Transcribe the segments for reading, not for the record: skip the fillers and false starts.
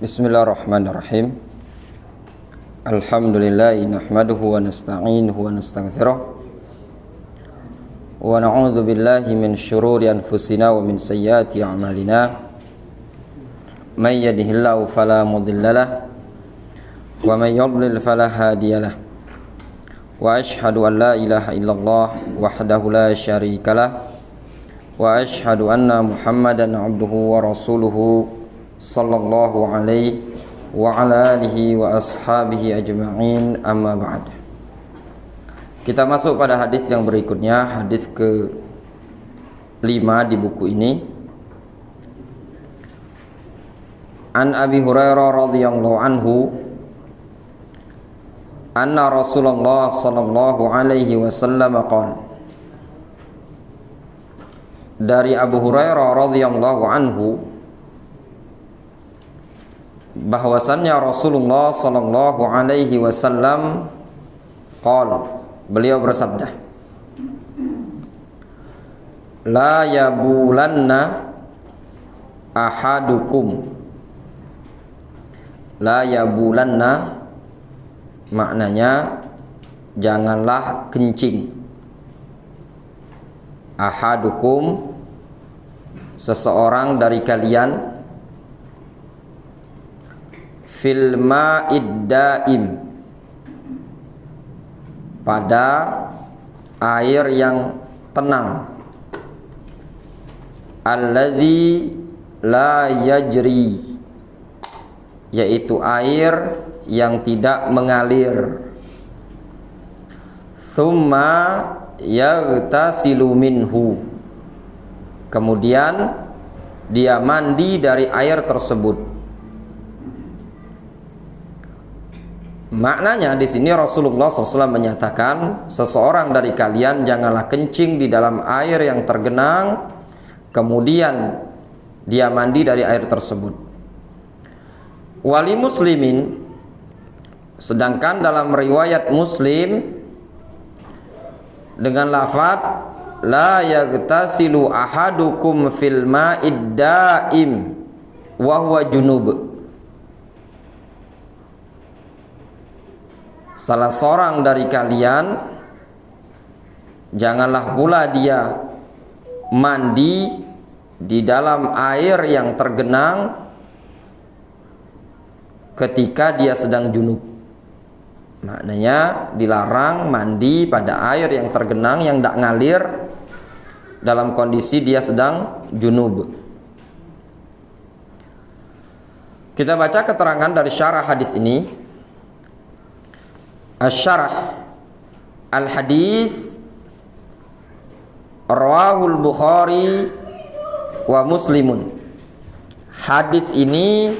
Bismillahirrahmanirrahim. Alhamdulillahi nahmaduhu wa nasta'inuhu wa nastaghfiruh wa na'udzu billahi min syururi anfusina wa min sayyiati a'malina. May yahdihillahu fala mudhillalah wa may yudlil fala hadiyalah. Wa asyhadu an la ilaha illallah wahdahu la syarikalah wa asyhadu anna Muhammadan 'abduhu wa rasuluhu sallallahu alaihi wa ala alihi wa ashabihi ajma'in, amma ba'd. Kita masuk pada hadis yang berikutnya, hadis ke-5 di buku ini. An Abi Hurairah radhiyallahu anhu anna Rasulullah sallallahu alaihi wasallam qala. Dari Abu Hurairah radhiyallahu anhu bahwasannya Rasulullah sallallahu alaihi wasallam qala, beliau bersabda, la yabulanna ahadukum. La yabulanna maknanya janganlah kencing. Ahadukum seseorang dari kalian fil ma'id daim pada air yang tenang, alladzi la yajri, yaitu air yang tidak mengalir, summa yaghtasilu minhu, kemudian dia mandi dari air tersebut. Maknanya di sini Rasulullah SAW menyatakan seseorang dari kalian janganlah kencing di dalam air yang tergenang, kemudian dia mandi dari air tersebut. Wali muslimin, sedangkan dalam riwayat Muslim dengan lafaz la yaghtasilu ahadukum fil ma'id daim wa huwa junub. Salah seorang dari kalian janganlah pula dia mandi di dalam air yang tergenang ketika dia sedang junub. Maknanya dilarang mandi pada air yang tergenang yang tidak ngalir dalam kondisi dia sedang junub. Kita baca keterangan dari syarah hadis ini. Asy-syarah al-hadis rawahul Bukhari wa Muslimun. Hadis ini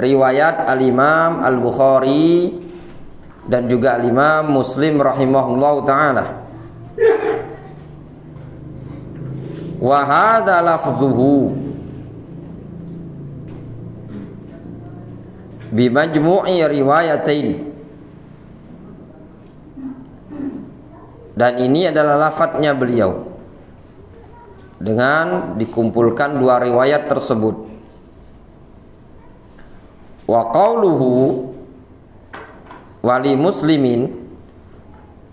riwayat al-Imam Al-Bukhari dan juga al-Imam Muslim rahimahullahu taala. Wa hadza lafzuhu bi majmu'i riwayatain. Dan ini adalah lafadznya beliau dengan dikumpulkan dua riwayat tersebut. Wa qauluhu wali muslimin,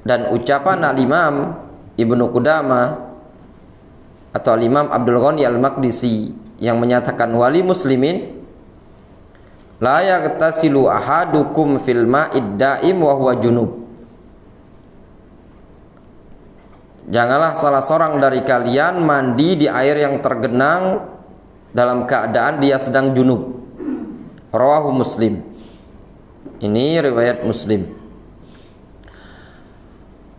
dan ucapan al-Imam Ibnu Qudamah atau al-Imam Abdul Ghani al-Maqdisi yang menyatakan wali muslimin la yaghtasilu ahadukum fil ma'id daim wa huwa junub. Janganlah salah seorang dari kalian mandi di air yang tergenang dalam keadaan dia sedang junub. Rawahu Muslim. Ini riwayat Muslim.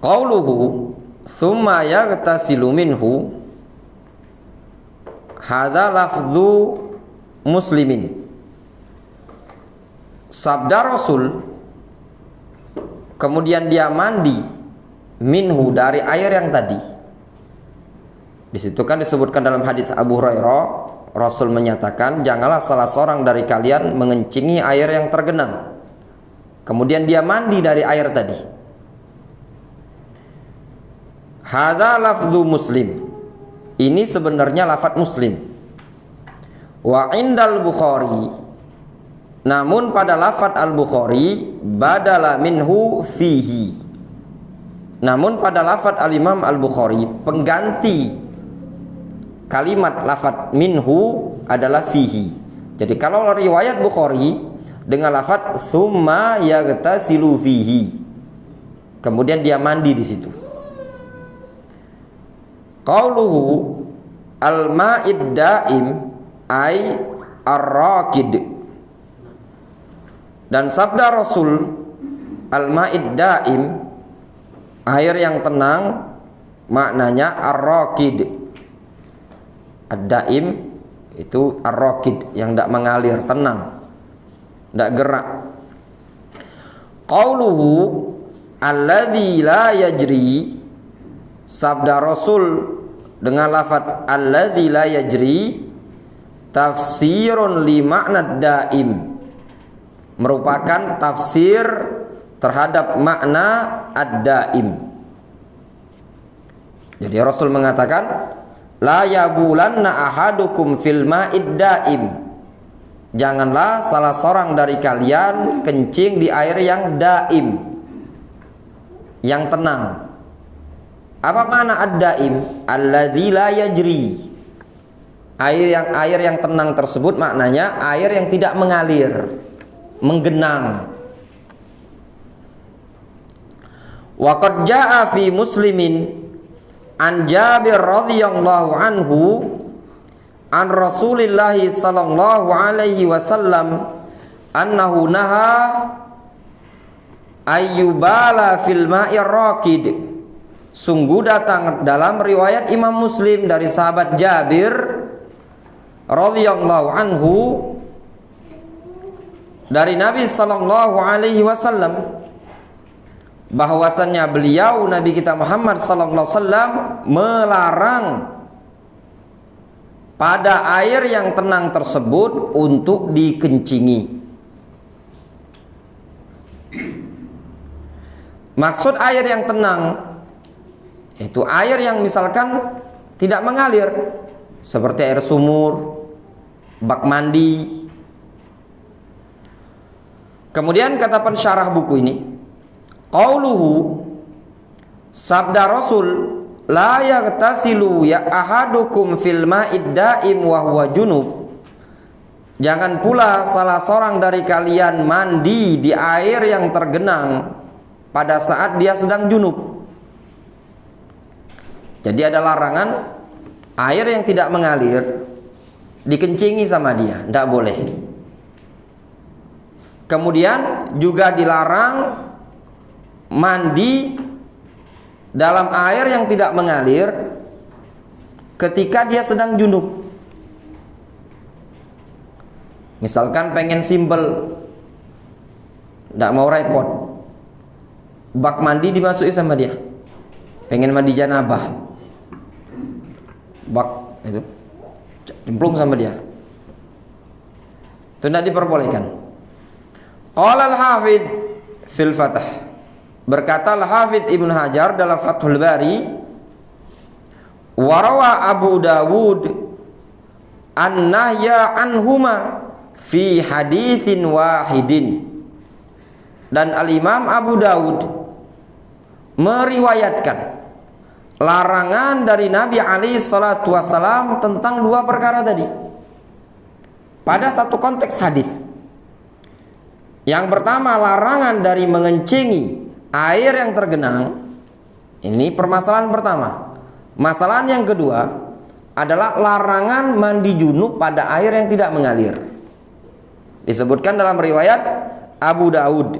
Qauluhu tsumma yaghtasilu minhu, hadza lafdzu Muslimin. Sabda Rasul, kemudian dia mandi minhu dari air yang tadi. Di situ kan disebutkan dalam hadis Abu Hurairah, Rasul menyatakan janganlah salah seorang dari kalian mengencingi air yang tergenang, kemudian dia mandi dari air tadi. Hadza lafdzu Muslim. Ini sebenarnya lafaz Muslim. Wa indal Bukhari, Namun pada lafadz Al-Bukhari badala minhu fihi. Namun pada lafadz Al-Imam Al-Bukhari pengganti kalimat lafadz minhu adalah fihi. Jadi kalau riwayat Bukhari dengan lafadz summa yaghtasilu fihi, kemudian dia mandi di situ. Qauluhu al-ma'id daim ay ar-raqid. Dan sabda Rasul al-ma'id daim, air yang tenang, maknanya ar-raqid. Ad-daim itu ar-raqid, yang tidak mengalir, tenang, tidak gerak. Qauluhu alladzi la yajri, sabda Rasul dengan lafadz alladzi la yajri tafsirun li makna daim, merupakan tafsir terhadap makna ad-daim. Jadi Rasul mengatakan la yabulanna ahadukum fil ma'id daim, janganlah salah seorang dari kalian kencing di air yang daim, yang tenang. Apa makna ad-daim? Alladzi la yajri. Air yang tenang tersebut maknanya air yang tidak mengalir, menggenang. Wa qad jaa'a fi Muslimin an Jabir radhiyallahu anhu an Rasulillah sallallahu alaihi wasallam annahu naha ayyubala fil ma'ir raqid. Sungguh datang dalam riwayat Imam Muslim dari sahabat Jabir radhiyallahu anhu dari Nabi sallallahu alaihi wasallam bahwasannya beliau Nabi kita Muhammad sallallahu alaihi wasallam melarang pada air yang tenang tersebut untuk dikencingi. Maksud air yang tenang itu air yang misalkan tidak mengalir, seperti air sumur, bak mandi. Kemudian kata pensyarah buku ini, qauluhu, sabda Rasul la yaghtasilu ya ahadukum fil ma'id daim wa huwa junub, jangan pula salah seorang dari kalian mandi di air yang tergenang pada saat dia sedang junub. Jadi ada larangan air yang tidak mengalir dikencingi sama dia, tidak boleh. Kemudian juga dilarang mandi dalam air yang tidak mengalir ketika dia sedang junub. Misalkan pengen simpel, tidak mau repot, bak mandi dimasuki sama dia, pengen mandi janabah, bak itu cemplung sama dia, itu tidak diperbolehkan. Qala al-Hafidz fil Fath, berkata al-Hafidz Ibnu Hajar dalam Fathul Bari, warawa Abu Dawud an-nahya anhuma fi haditsin wahidin, dan al-Imam Abu Dawud meriwayatkan larangan dari Nabi alaihi salatu wasalam tentang dua perkara tadi pada satu konteks hadis. Yang pertama, larangan dari mengencingi air yang tergenang. Ini permasalahan pertama. Masalahan yang kedua adalah larangan mandi junub pada air yang tidak mengalir. Disebutkan dalam riwayat Abu Daud.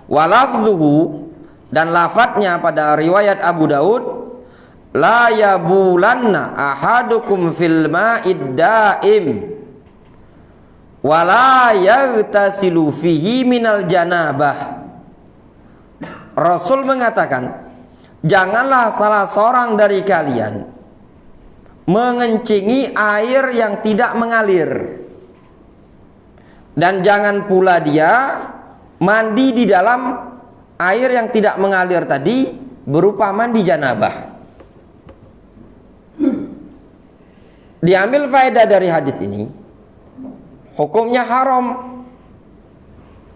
Walafzuhu, dan lafadznya pada riwayat Abu Daud, la yabulanna ahadukum fil ma'id daim wala yaghtasilu fihi minal janabah. Rasul mengatakan, janganlah salah seorang dari kalian mengencingi air yang tidak mengalir, dan jangan pula dia mandi di dalam air yang tidak mengalir tadi berupa mandi janabah. Diambil faedah dari hadis ini hukumnya haram,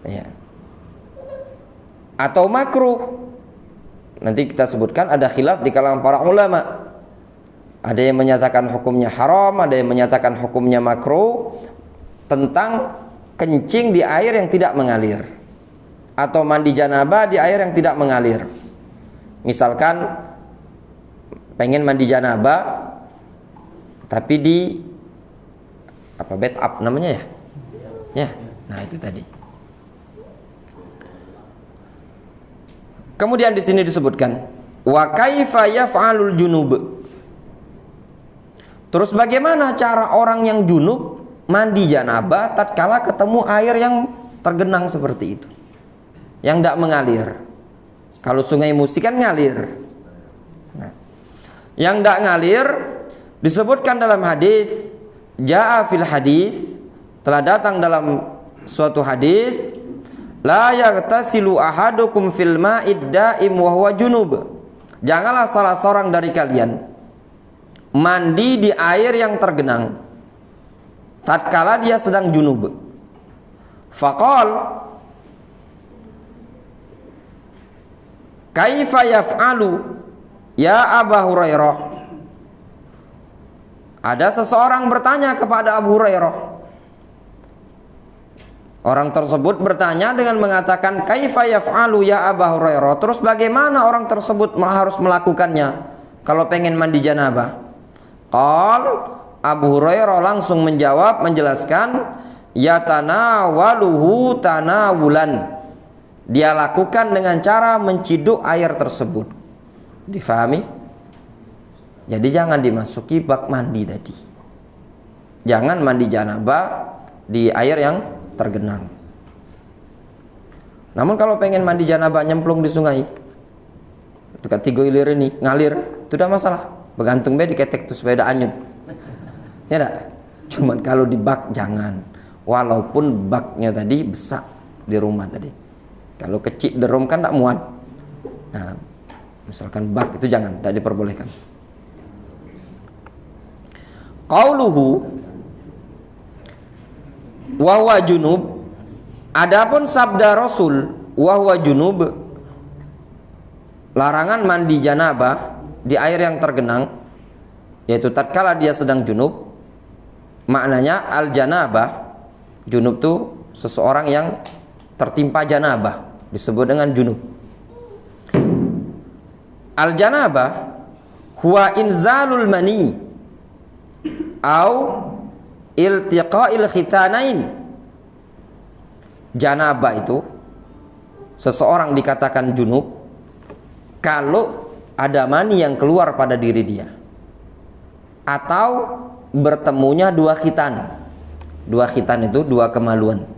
ya, atau makruh. Nanti kita sebutkan ada khilaf di kalangan para ulama. Ada yang menyatakan hukumnya haram, ada yang menyatakan hukumnya makruh tentang kencing di air yang tidak mengalir atau mandi janabah di air yang tidak mengalir. Misalkan pengen mandi janabah tapi di bathtub namanya ya? Ya, nah itu tadi. Kemudian di sini disebutkan wa kaifa yaf'alul junub. Terus bagaimana cara orang yang junub mandi janabah tatkala ketemu air yang tergenang seperti itu, yang tidak mengalir? Kalau sungai Musi kan ngalir. Nah, yang tidak ngalir disebutkan dalam hadis, jaa fil hadis, telah datang dalam suatu hadis, la yaghtasilu ahadukum fil ma'id da'im wa huwa junub. Janganlah salah seorang dari kalian mandi di air yang tergenang tatkala dia sedang junub. Faqal kaifa yaf'alu ya Abu Hurairah. Ada seseorang bertanya kepada Abu Hurairah. Orang tersebut bertanya dengan mengatakan kaifa yaf'alu ya Abu Hurairah. Terus bagaimana orang tersebut harus melakukannya kalau pengen mandi janabah? Qal, Abu Hurairah langsung menjawab, menjelaskan, yatanawaluhu tanawulan. Dia lakukan dengan cara menciduk air tersebut. Difahami? Jadi jangan dimasuki bak mandi tadi. Jangan mandi janabah di air yang tergenang. Namun kalau pengen mandi janabah nyemplung di sungai dekat Tigo Ilir ini, ngalir, itu tidak masalah. Bergantung di ketek tuh sepeda anyut. Ya enggak? Cuman kalau di bak jangan. Walaupun baknya tadi besar di rumah tadi. Kalau kecil derum kan tak muat. Nah, misalkan bak itu jangan, tidak diperbolehkan. Qauluhu wa huwa junub. Adapun sabda Rasul wa huwa junub, larangan mandi janabah di air yang tergenang, yaitu tatkala dia sedang junub. Maknanya al janabah, junub itu seseorang yang tertimpa janabah, disebut dengan junub. Al janabah huwa inzalul mani au iltiqa'il khitanain. Janabah itu seseorang dikatakan junub kalau ada mani yang keluar pada diri dia, atau bertemunya dua khitan. Dua khitan itu dua kemaluan,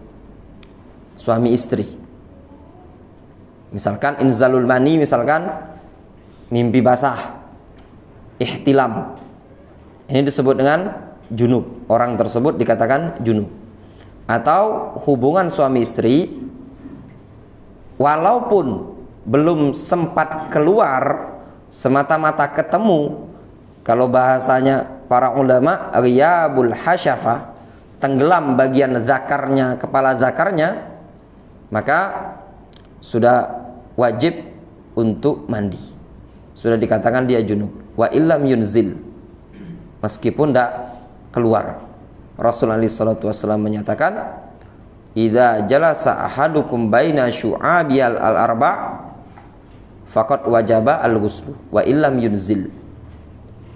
suami istri. Misalkan inzalul mani, misalkan mimpi basah, ihtilam, ini disebut dengan junub. Orang tersebut dikatakan junub. Atau hubungan suami istri walaupun belum sempat keluar, semata-mata ketemu, kalau bahasanya para ulama riyabul hasyafah, tenggelam bagian zakarnya, kepala zakarnya, maka sudah wajib untuk mandi, sudah dikatakan dia junub. Wa illam yunzil, meskipun tidak keluar. Rasulullah SAW menyatakan, idza jalasa ahadukum baina syu'abiyal al-arba' faqad wajaba al-ghuslu wa illam yunzil.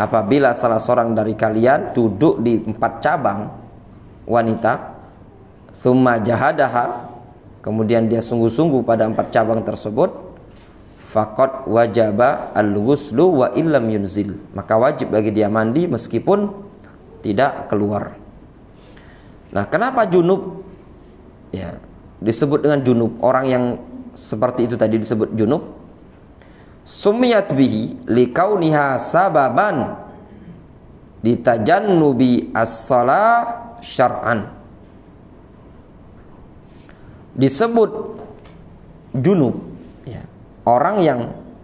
Apabila salah seorang dari kalian duduk di 4 cabang wanita, thumma jahadaha, kemudian dia sungguh-sungguh pada 4 cabang tersebut, faqad wajaba al-ghuslu wa illam yunzil, maka wajib bagi dia mandi meskipun tidak keluar. Nah, kenapa junub ya disebut dengan junub? Orang yang seperti itu tadi disebut junub. Sumiyat bihi likauniha sababan ditajannubi as-shalah syar'an. Disebut junub ya, orang yang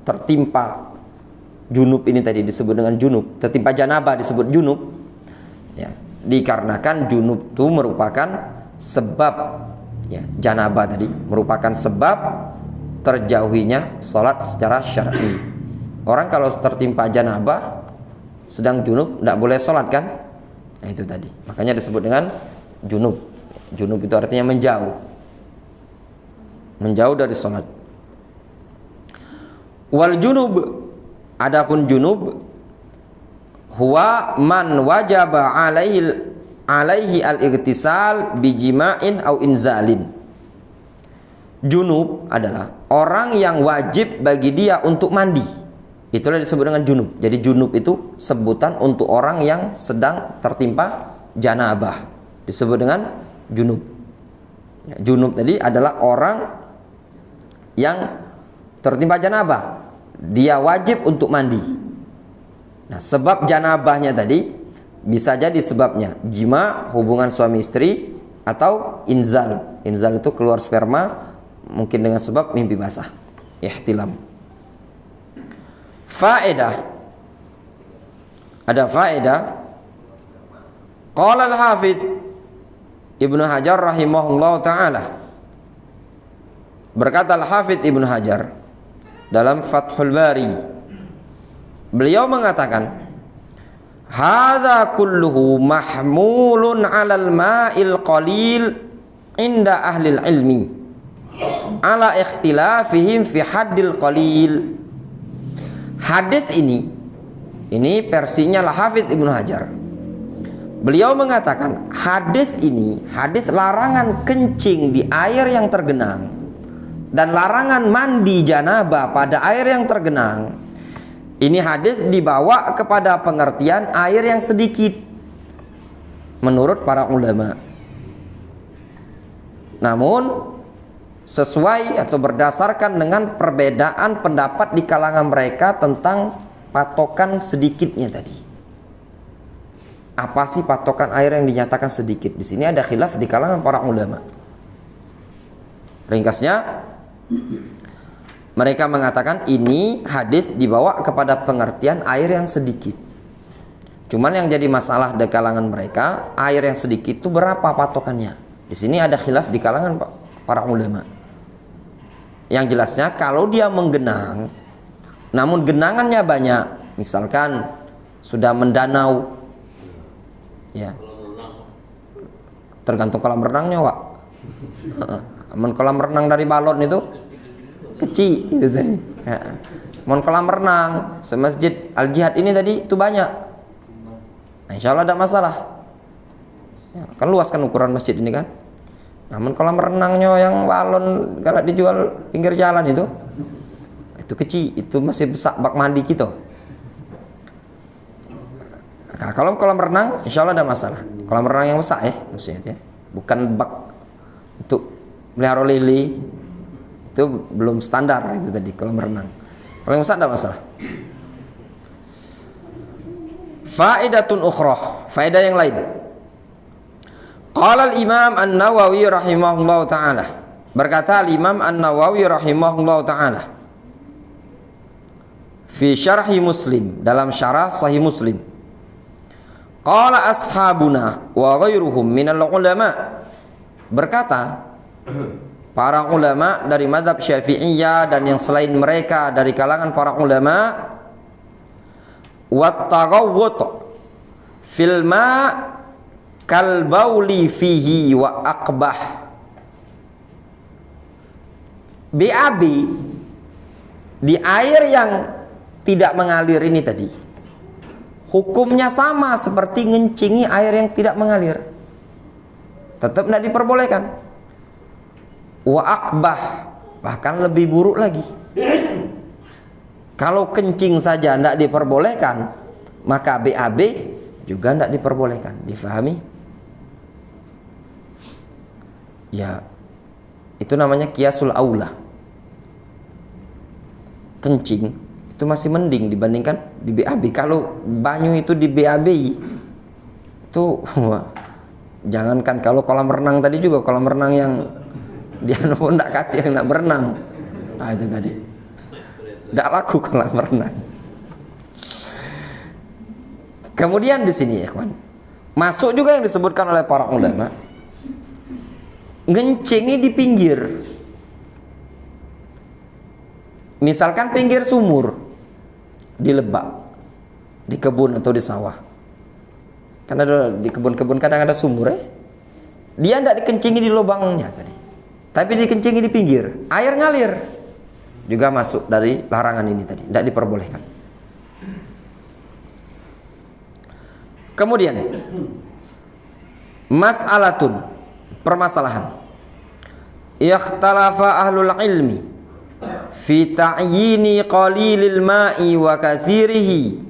tertimpa junub ini tadi disebut dengan junub, tertimpa janabah disebut junub ya. dikarenakan junub itu merupakan sebab, ya, janabah tadi merupakan sebab terjauhinya salat secara syar'i. Orang kalau tertimpa janabah sedang junub tidak boleh salat kan? Nah itu tadi. Makanya disebut dengan junub. Junub itu artinya menjauh. Menjauh dari salat. Wal junub, adapun junub, huwa man wajaba alaihi al-igtisal bijima'in au inzalin. Junub adalah orang yang wajib bagi dia untuk mandi. Itulah disebut dengan junub. Jadi junub itu sebutan untuk orang yang sedang tertimpa janabah. Disebut dengan junub. Ya, junub tadi adalah orang yang tertimpa janabah. Dia wajib untuk mandi. Nah, sebab janabahnya tadi bisa jadi sebabnya jima, hubungan suami istri, atau inzal. Inzal itu keluar sperma, mungkin dengan sebab mimpi basah, ihtilam. Faedah, ada faedah. Qala al-Hafidz Ibnu Hajar rahimahullah ta'ala, berkata al-Hafidz Ibnu Hajar dalam Fathul Bari, beliau mengatakan, hadza kulluhu mahmulun 'alal ma'il qalil inda ahli ilmi ala ikhtilafihim fi haddil qalil. Hadis ini versinya Al-Hafidz Ibnu Hajar. Beliau mengatakan hadis ini, hadis larangan kencing di air yang tergenang dan larangan mandi janabah pada air yang tergenang. Ini hadis dibawa kepada pengertian air yang sedikit menurut para ulama. Namun sesuai atau berdasarkan dengan perbedaan pendapat di kalangan mereka tentang patokan sedikitnya tadi. Apa sih patokan air yang dinyatakan sedikit? Di sini ada khilaf di kalangan para ulama. Ringkasnya, mereka mengatakan ini hadis dibawa kepada pengertian air yang sedikit. Cuman yang jadi masalah di kalangan mereka, air yang sedikit itu berapa patokannya? Di sini ada khilaf di kalangan para ulama. Yang jelasnya kalau dia menggenang, namun genangannya banyak, misalkan sudah mendanau, ya, tergantung kolam renangnya, Wak. Amun kolam renang dari balon itu kecil itu tadi. Ya. Amun kolam renang semasjid Al Jihad ini tadi itu banyak. Nah, insya Allah ada masalah. Ya, kan luas kan ukuran masjid ini kan. Namun kolam renangnya yang balon kalau dijual pinggir jalan itu kecil, itu masih besar bak mandi kita. Nah, kalau kolam renang insya Allah ada masalah. Kolam renang yang besar maksudnya, bukan bak untuk melihara lele, itu belum standar itu tadi kolam renang. Kalau yang besar ada masalah. Faedatun ukhra, faedah yang lain. Qala al-Imam An-Nawawi rahimahullah ta'ala, berkata al-Imam An-Nawawi rahimahullah ta'ala fi syarhi Muslim, dalam syarah Sahih Muslim, qala ashabuna wa ghairuhum minal ulama, berkata para ulama dari mazhab Syafi'iyah dan yang selain mereka dari kalangan para ulama, wat taghawwut fil ma' kal bauli fihi wa aqbah. BAB di air yang tidak mengalir ini tadi hukumnya sama seperti ngencingi air yang tidak mengalir, tetap tidak diperbolehkan. Wa aqbah, bahkan lebih buruk lagi. Kalau kencing saja tidak diperbolehkan, maka BAB juga tidak diperbolehkan. Difahami? Ya, itu namanya kiasul aula. Kencing itu masih mending dibandingkan di BAB. Kalau banyu itu di BAB itu jangankan kalau kolam renang tadi, juga kolam renang yang dia pun tidak kati yang tidak berenang. Nah itu tadi tidak laku kolam renang. Kemudian di sini, ikhwan, Masuk juga yang disebutkan oleh para ulama, ngencengi di pinggir. Misalkan pinggir sumur, di lebak, di kebun atau di sawah. Karena di kebun-kebun kadang ada sumur ya. Dia tidak dikencingi di lubangnya tadi, tapi dikencingi di pinggir. Air ngalir. Juga masuk dari larangan ini tadi, tidak diperbolehkan. Kemudian mas'alatun, permasalahan. Ikhtalafa ahlul ilmi fi ta'yini qalilil ma'i wa katsirihi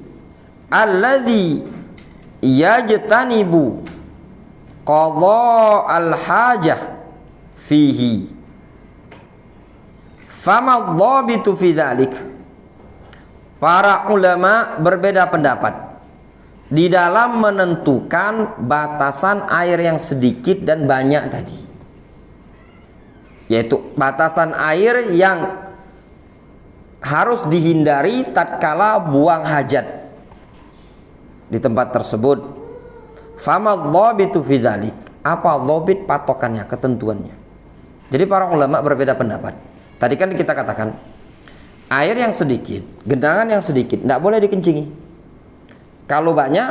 alladhi yajtanibu qadha al-hajah fihi. Fama dhabitu fi dzalik. Para ulama berbeda pendapat di dalam menentukan batasan air yang sedikit dan banyak tadi, yaitu batasan air yang harus dihindari tatkala buang hajat di tempat tersebut. Fama dhabitu fi dzalik. Apa dhabit, patokannya, ketentuannya. Jadi para ulama berbeda pendapat. Tadi kan kita katakan air yang sedikit, genangan yang sedikit tidak boleh dikencingi. Kalau banyak,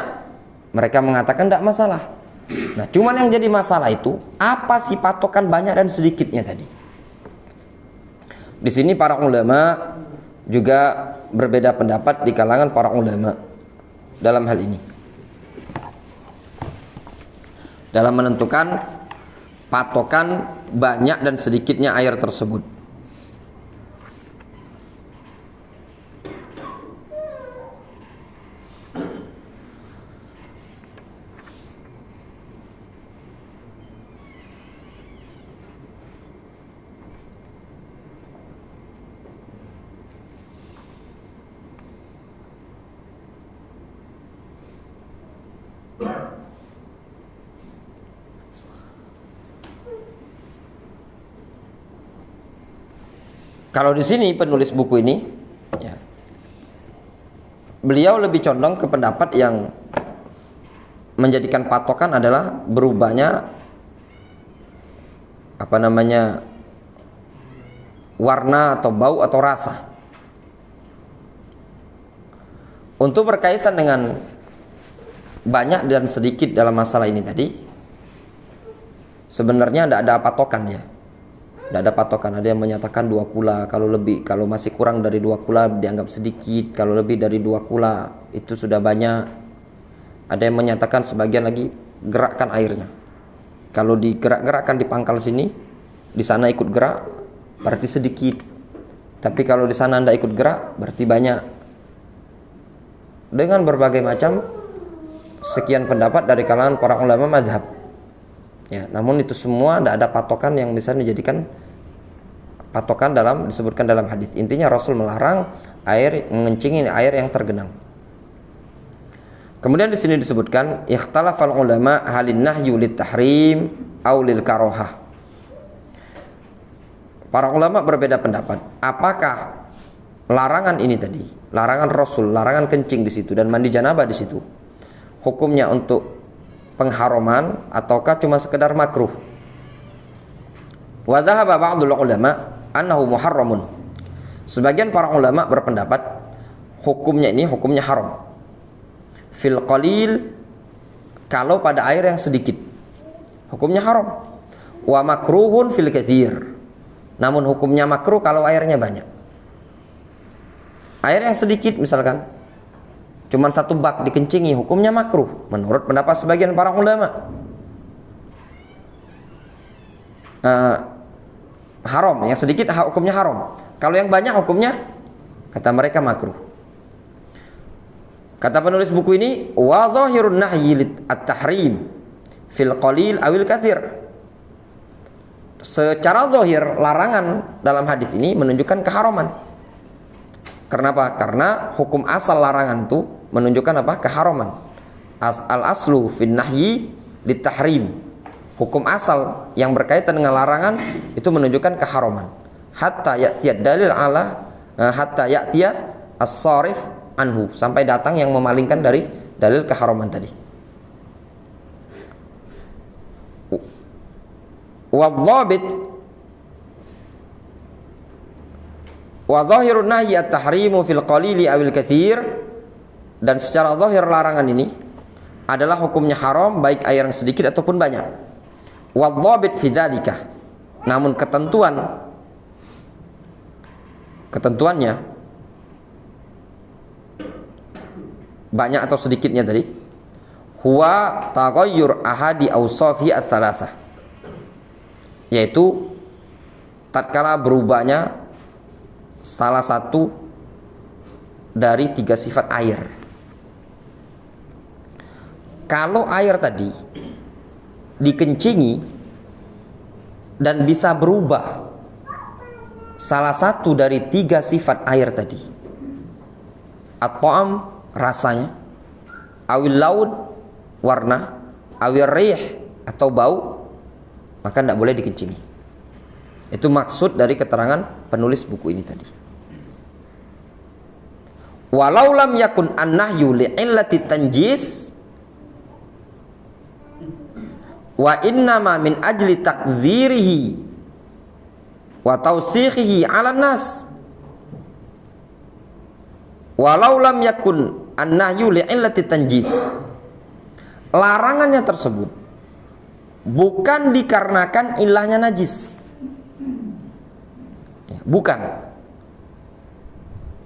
mereka mengatakan tidak masalah. Nah, cuman yang jadi masalah itu apa sih patokan banyak dan sedikitnya tadi? Di sini para ulama juga berbeda pendapat di kalangan para ulama dalam hal ini, dalam menentukan patokan banyak dan sedikitnya air tersebut. Kalau di sini penulis buku ini, ya, beliau lebih condong ke pendapat yang menjadikan patokan adalah berubahnya warna atau bau atau rasa. Untuk berkaitan dengan banyak dan sedikit dalam masalah ini tadi, sebenarnya tidak ada patokan ya. Tidak ada patokan. Ada yang menyatakan 2 kula, kalau masih kurang dari 2 kula dianggap sedikit, kalau lebih dari 2 kula itu sudah banyak. Ada yang menyatakan sebagian lagi gerakkan airnya. Kalau digerak-gerakkan di pangkal sini, di sana ikut gerak, berarti sedikit. Tapi kalau di sana tidak ikut gerak, berarti banyak. Dengan berbagai macam sekian pendapat dari kalangan para ulama mazhab. Ya, namun itu semua tidak ada patokan yang bisa dijadikan patokan disebutkan dalam hadis. Intinya Rasul melarang mengencingi air yang tergenang. Kemudian di sini disebutkan ikhtalafal ulama halin nahyu lit tahrim aw lil karahah. Para ulama berbeda pendapat, apakah larangan ini tadi, larangan Rasul, larangan kencing di situ dan mandi janabah di situ, hukumnya untuk pengharaman ataukah cuma sekedar makruh? Wa dhahaba ba'dul ulama annahu muharramun. Sebagian para ulama berpendapat hukumnya haram. Fil qalil, kalau pada air yang sedikit hukumnya haram. Wa makruhun fil katsir. Namun hukumnya makruh kalau airnya banyak. Air yang sedikit misalkan cuman 1 bak dikencingi, hukumnya makruh menurut pendapat sebagian para ulama. Haram, yang sedikit hukumnya haram. Kalau yang banyak hukumnya kata mereka makruh. Kata penulis buku ini, wa dhahirun nahyi at-tahrim fil qalil awil katsir. Secara zahir larangan dalam hadis ini menunjukkan keharaman. Kenapa? Karena hukum asal larangan itu menunjukkan apa? Keharaman. Al-aslu fin nahyi lit-tahrim. Hukum asal yang berkaitan dengan larangan itu menunjukkan keharaman. Hatta ya'tiya dalil hatta ya'tiya as-sarif anhu, sampai datang yang memalingkan dari dalil keharaman tadi. Wadhabit wa dhahirun nahyi at-tahrimu fil qalili awil katsir, dan secara zahir larangan ini adalah hukumnya haram baik air yang sedikit ataupun banyak. Wadhabit fi dzalika, namun ketentuannya banyak atau sedikitnya tadi, huwa taghayyur ahadi awsafi ats-tsalatsah, yaitu tatkala berubahnya salah satu dari 3 sifat air. Kalau air tadi dikencingi dan bisa berubah salah satu dari 3 sifat air tadi, at-ta'am rasanya, awil laun warna, awil rih atau bau, maka tidak boleh dikencingi. Itu maksud dari keterangan penulis buku ini tadi. Walau lam yakun an-nahyu li'illati tanjis wa innama min ajli takdzirihi wa tawsikhihi 'ala nas. Walau lam yakun an-nahyu li'illati tanjis, larangannya tersebut bukan dikarenakan ilahnya najis, bukan.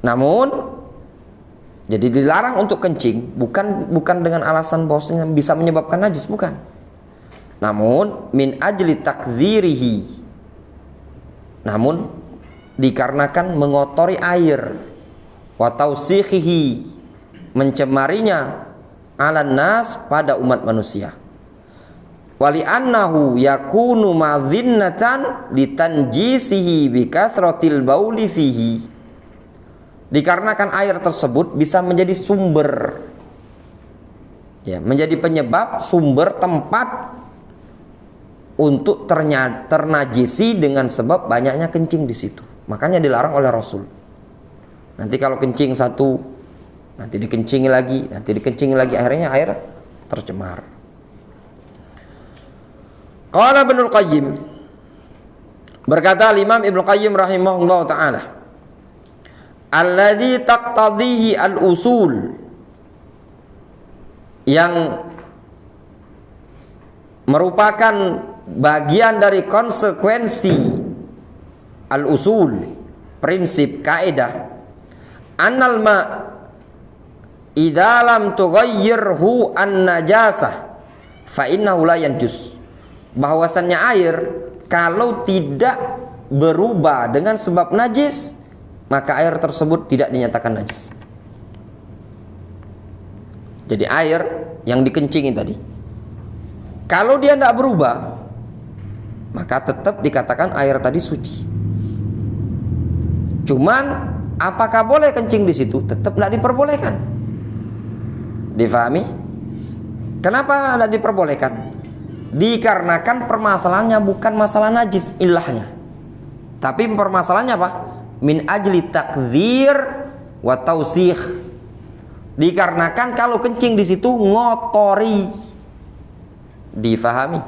Namun jadi dilarang untuk kencing bukan dengan alasan bahwasanya bisa menyebabkan najis, bukan. Namun min ajli takdzirihi, namun dikarenakan mengotori air, wa tausikhihi, mencemarinya, ala nas, pada umat manusia. Wali annahu yakunu madhinnatan litanjisihi bikathratil bauli fihi, dikarenakan air tersebut bisa menjadi sumber, ya, menjadi penyebab, sumber, tempat untuk ternajisi dengan sebab banyaknya kencing di situ. Makanya dilarang oleh Rasul. Nanti kalau kencing satu, nanti dikencingi lagi, akhirnya air tercemar. Qala Ibnul Qayyim, berkata Imam Ibnu Qayyim rahimahullah ta'ala, alladzi taqtadhihi al-usul, yang merupakan bagian dari konsekuensi al-usul, prinsip, kaidah, annal ma idza lam tughayyirhu an-najasah fa innahu la yanjus, bahwasannya air kalau tidak berubah dengan sebab najis, maka air tersebut tidak dinyatakan najis. Jadi air yang dikencingi tadi, kalau dia tidak berubah, maka tetap dikatakan air tadi suci. Cuman apakah boleh kencing di situ? Tetap tidak diperbolehkan. Difahami? Kenapa tidak diperbolehkan? Dikarenakan permasalahannya bukan masalah najis ilahnya, tapi permasalahannya apa? Min ajli takdzir wa tausikh. Dikarenakan kalau kencing di situ ngotori. Difahami?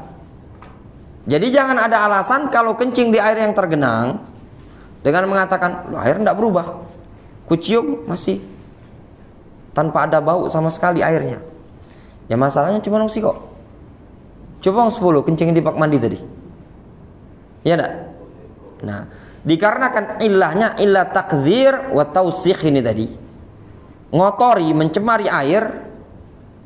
Jadi jangan ada alasan kalau kencing di air yang tergenang dengan mengatakan, loh, air tidak berubah, kucium masih tanpa ada bau sama sekali airnya. Ya masalahnya cuma nongsi kok. Coba 10 kencing di bak mandi tadi, ya enggak? Nah, dikarenakan ilahnya ilah takdzir wa tausikh ini tadi, ngotori, mencemari air,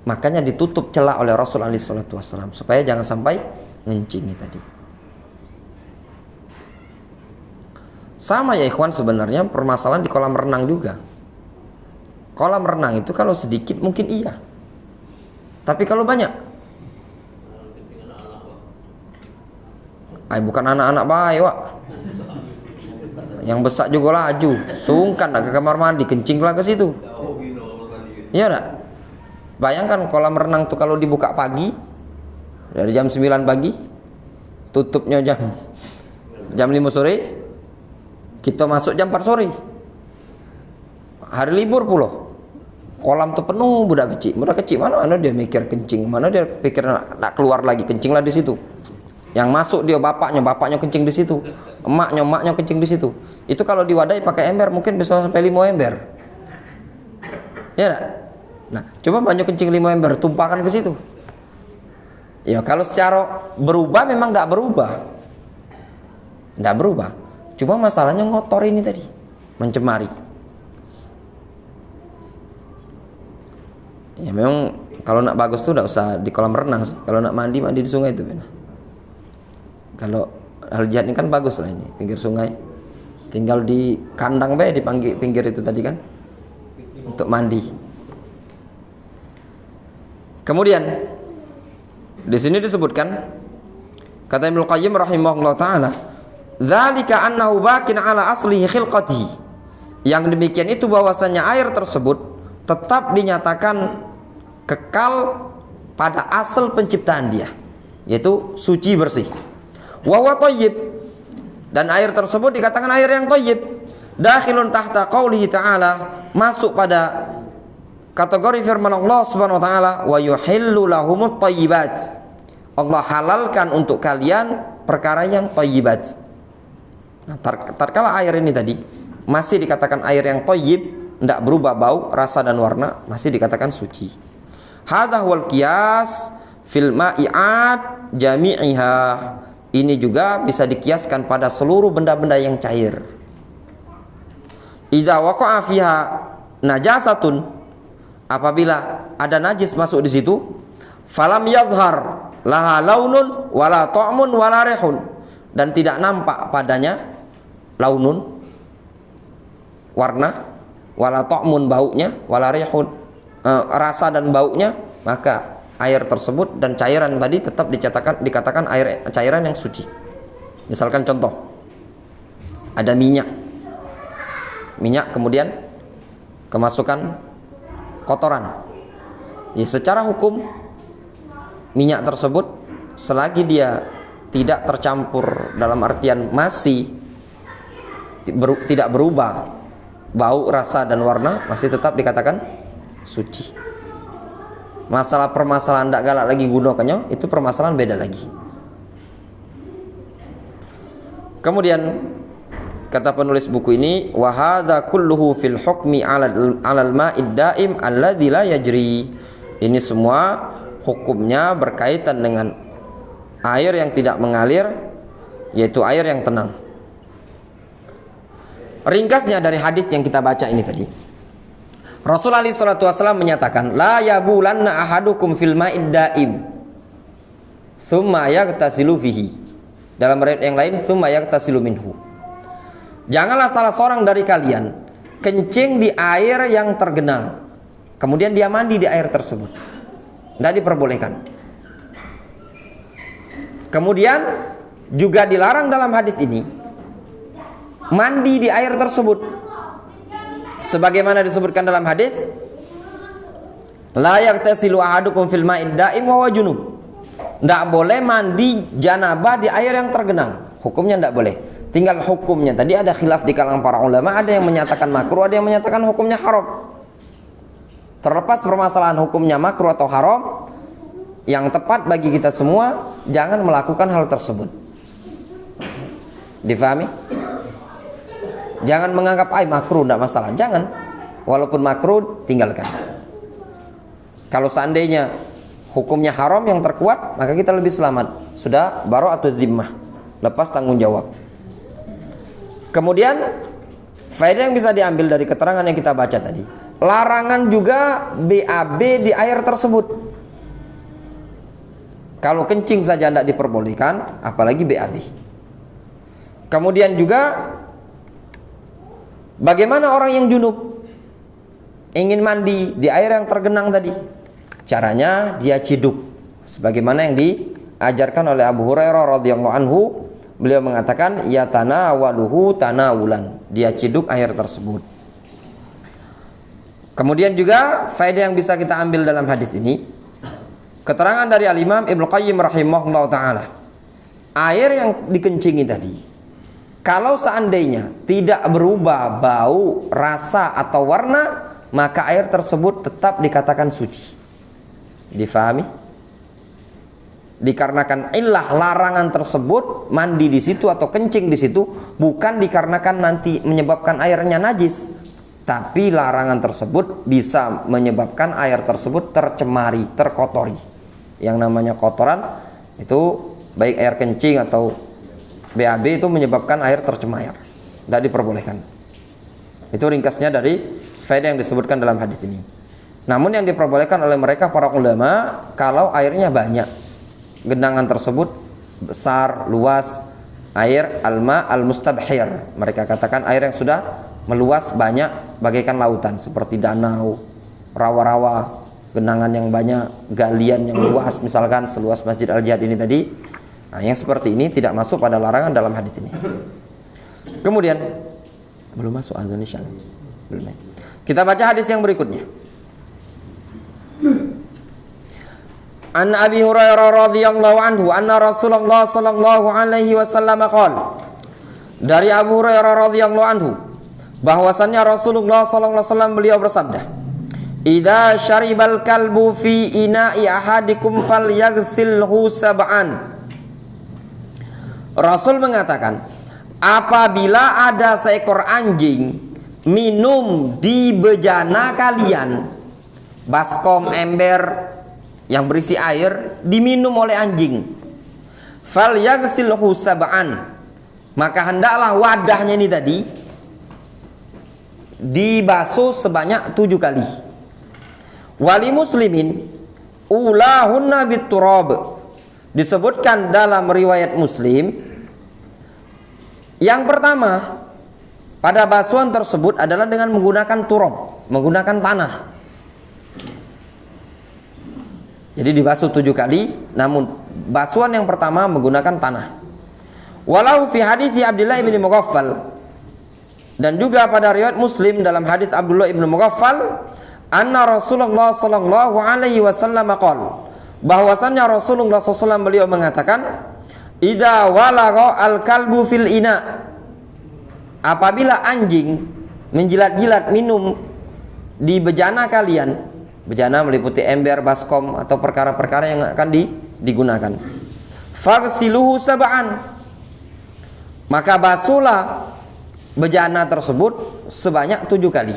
makanya ditutup celah oleh Rasul alaihi salatu wasallam supaya jangan sampai ngencingi tadi. Sama ya ikhwan, sebenarnya permasalahan di kolam renang juga. Kolam renang itu kalau sedikit mungkin iya, tapi kalau banyak, bukan anak-anak baik, Wak. Yang besar juga laju, sungkan nak ke kamar mandi, kencinglah ke situ. Iya enggak? Bayangkan kolam renang tuh kalau dibuka pagi dari jam 9 pagi, tutupnya jam 5 sore, kita masuk jam 4 sore. Hari libur pula. Kolam tuh penuh budak kecil mana dia mikir kencing, mana dia pikir nak keluar lagi, kencinglah di situ. Yang masuk dia bapaknya kencing di situ, emaknya kencing di situ. Itu kalau diwadahi pakai ember mungkin bisa sampai 5 ember. Ya enggak? Nah, coba banyak kencing 5 ember, tumpahkan ke situ. Ya kalau secara berubah memang enggak berubah. Enggak berubah. Cuma masalahnya ngotor ini tadi, mencemari. Ya memang kalau nak bagus tuh enggak usah di kolam renang sih. Kalau nak mandi di sungai itu benar. Kalau Al-Jihad ini kan bagus lah ini, pinggir sungai. Tinggal di kandang bae di pinggir itu tadi kan. Untuk mandi. Kemudian di sini disebutkan kata Ibnu Qayyim rahimahullah taala, "Dzalika annahu baqin ala aslihi khilqatihi." Yang demikian itu bahwasanya air tersebut tetap dinyatakan kekal pada asal penciptaan dia, yaitu suci bersih. Wa huwa thayyib, dan air tersebut dikatakan air yang thayyib, dakhilun tahta qaulihi ta'ala, masuk pada kategori firman Allah Subhanahu wa taala, wa yuhillu lahumut thayyibat. Allah halalkan untuk kalian perkara yang thayyibat. Nah, tatkala air ini tadi masih dikatakan air yang thayyib, tidak berubah bau, rasa dan warna, masih dikatakan suci. Hadza huwal qiyas fil ma'iat jami'iha. Ini juga bisa dikiaskan pada seluruh benda-benda yang cair. Idza waqa'a fiha najasatun, apabila ada najis masuk di situ, falam yadhhar laha launun wala ta'mun wala rihun, dan tidak nampak padanya launun warna, wala ta'mun baunya, wala rihun rasa dan baunya, maka air tersebut dan cairan tadi tetap dikatakan air cairan yang suci. Misalkan contoh, ada minyak kemudian kemasukan kotoran. Ya, secara hukum minyak tersebut selagi dia tidak tercampur, dalam artian masih tidak berubah bau, rasa dan warna, masih tetap dikatakan suci. Masalah permasalahan tidak galak lagi gunakannya, itu permasalahan beda lagi. Kemudian kata penulis buku ini, wa hadza kulluhu fil hukmi 'alal ma'id daim alladzi la yajri. Ini semua hukumnya berkaitan dengan air yang tidak mengalir, yaitu air yang tenang. Ringkasnya dari hadis yang kita baca ini tadi, Rasulullah SAW menyatakan, la yabulanna ahadukum fil ma'id daim thumma yaghtasilu fihi. Dalam riwayat yang lain, thumma yaghtasilu minhu. Janganlah salah seorang dari kalian kencing di air yang tergenang, kemudian dia mandi di air tersebut. Tidak diperbolehkan. Kemudian juga dilarang dalam hadis ini mandi di air tersebut. Sebagaimana disebutkan dalam hadis, la yaghtasilu ahadukum fil ma'id daim wa huwa junub. Tidak boleh mandi janabah di air yang tergenang. Hukumnya tidak boleh. Tinggal hukumnya tadi ada khilaf di kalangan para ulama, ada yang menyatakan makruh, ada yang menyatakan hukumnya haram. Terlepas permasalahan hukumnya makruh atau haram, yang tepat bagi kita semua jangan melakukan hal tersebut. Difahami? Jangan menganggap makruh tidak masalah. Jangan. Walaupun makruh, tinggalkan. Kalau seandainya hukumnya haram yang terkuat, maka kita lebih selamat. Sudah bara'atu zimmah, lepas tanggung jawab. Kemudian faedah yang bisa diambil dari keterangan yang kita baca tadi, larangan juga BAB di air tersebut. Kalau kencing saja tidak diperbolehkan, apalagi BAB. Kemudian juga bagaimana orang yang junub ingin mandi di air yang tergenang tadi? Caranya dia ciduk, sebagaimana yang diajarkan oleh Abu Hurairah radhiyallahu anhu. Beliau mengatakan, ya tanawaluhu tanawulan, dia ciduk air tersebut. Kemudian juga faedah yang bisa kita ambil dalam hadis ini, keterangan dari Al-Imam Ibnu Qayyim rahimahullah ta'ala, air yang dikencingi tadi, kalau seandainya tidak berubah bau, rasa atau warna, maka air tersebut tetap dikatakan suci. Difahami? Dikarenakan illah larangan tersebut, mandi di situ atau kencing di situ bukan dikarenakan nanti menyebabkan airnya najis, tapi larangan tersebut bisa menyebabkan air tersebut tercemari, terkotori. Yang namanya kotoran itu baik air kencing atau BAB itu menyebabkan air tercemar, tidak diperbolehkan. Itu ringkasnya dari faedah yang disebutkan dalam hadis ini. Namun yang diperbolehkan oleh mereka para ulama kalau airnya banyak, genangan tersebut besar, luas, air alma al-mustabhir. Mereka katakan air yang sudah meluas banyak bagaikan lautan, seperti danau, rawa-rawa, genangan yang banyak, galian yang luas, misalkan seluas Masjid Al-Jihad ini tadi. Nah, yang seperti ini tidak masuk pada larangan dalam hadis ini. Kemudian belum masuk azan insyaallah. Belum. Kita baca hadis yang berikutnya. An Abi Hurairah radhiyallahu anhu anna Rasulullah sallallahu alaihi wasallam qala. Dari Abu Hurairah radhiyallahu anhu bahwasannya Rasulullah sallallahu alaihi wasallam beliau bersabda, "Idza syaribal kalbu fi ina'i ahadikum falyaghsilhu sab'an." Rasul mengatakan, apabila ada seekor anjing minum di bejana kalian, baskom, ember yang berisi air diminum oleh anjing, falyaghsilhu sab'an, maka hendaklah wadahnya ini tadi dibasuh sebanyak 7 kali. Wali muslimin ulahunna biturab, disebutkan dalam riwayat Muslim yang pertama pada basuhan tersebut adalah dengan menggunakan turab, menggunakan tanah. Jadi dibasuh 7 kali, namun basuhan yang pertama menggunakan tanah. Walau fi hadis Abdullah bin Mughaffal, dan juga pada riwayat Muslim dalam hadis Abdullah bin Mughaffal, anna Rasulullah sallallahu alaihi wasallam qala, bahwasannya Rasulullah SAW beliau mengatakan, idza walagha al-kalbu fil ina, apabila anjing menjilat-jilat minum di bejana kalian, bejana meliputi ember, baskom atau perkara-perkara yang akan digunakan, faghsiluhu sab'an, maka basuhlah bejana tersebut sebanyak 7 kali.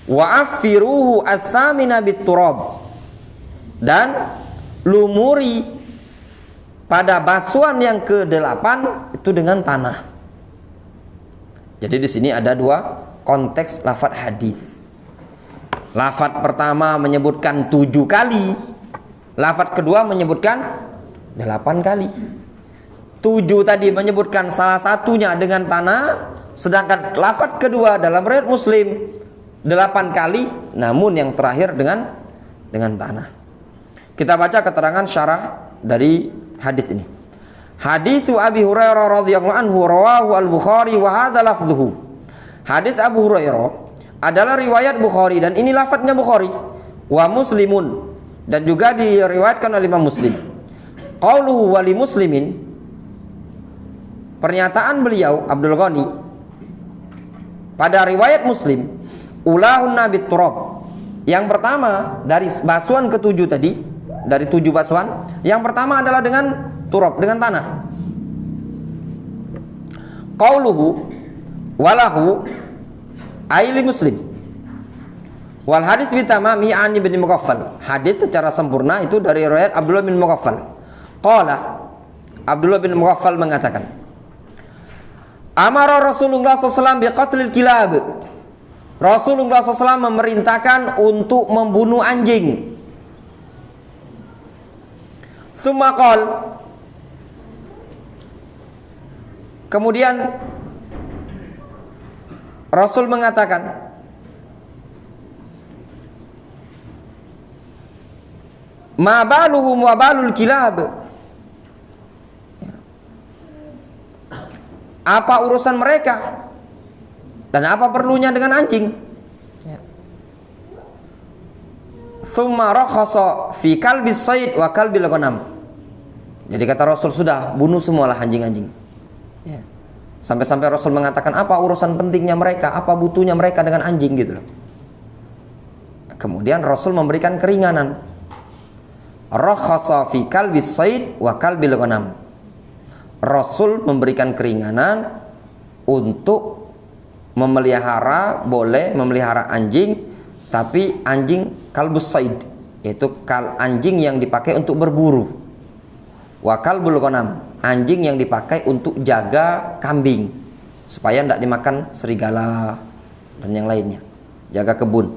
Wa affiruhu ats-tsamina bit-turab, dan lumuri pada basuhan yang ke-8 itu dengan tanah. Jadi di sini ada 2 konteks lafadz hadis. Lafadz pertama menyebutkan 7 kali, lafadz kedua menyebutkan 8 kali. 7 tadi menyebutkan salah satunya dengan tanah, sedangkan lafadz kedua dalam riwayat Muslim 8 kali, namun yang terakhir dengan tanah. Kita baca keterangan syarah dari hadis ini. Haditsu Abi Hurairah radhiyallahu anhu rawahu al-Bukhari wa hadza lafdhuhu. Hadis Abu Hurairah adalah riwayat Bukhari dan ini lafadznya Bukhari. Wa Muslimun, dan juga diriwayatkan oleh Imam Muslim. Qauluhu wa li muslimin, pernyataan beliau Abdul Ghani pada riwayat Muslim, ulahunna bit-turab. Yang pertama dari basuhan ke-7 tadi, dari 7 basuhan, yang pertama adalah dengan turab, dengan tanah. Qauluhu walahu aili Muslim wal hadits bitamami an ibn Mughaffal. Hadis secara sempurna itu dari riwayat Abdullah bin Mughaffal. Qala, Abdullah bin Mughaffal mengatakan, amara Rasulullah SAW biqatlil kilab. Rasulullah SAW memerintahkan untuk membunuh anjing. Tsumma qala, kemudian Rasul mengatakan, ma baluhum wa balul kilab, apa urusan mereka dan apa perlunya dengan anjing. Tsumma rakhasa fi kalbis sayd wa kalbil ghanam. Jadi kata Rasul, sudah bunuh semualah anjing-anjing. Ya. Sampai-sampai Rasul mengatakan, apa urusan pentingnya mereka, apa butuhnya mereka dengan anjing gitu loh. Kemudian Rasul memberikan keringanan. rakhasa fi kalbis sayd wa kalbil ghanam. Rasul memberikan keringanan untuk memelihara, boleh memelihara anjing, tapi anjing kalbus sayd, yaitu anjing yang dipakai untuk berburu. Wa kalbul ghanam, anjing yang dipakai untuk jaga kambing supaya tidak dimakan serigala dan yang lainnya, jaga kebun.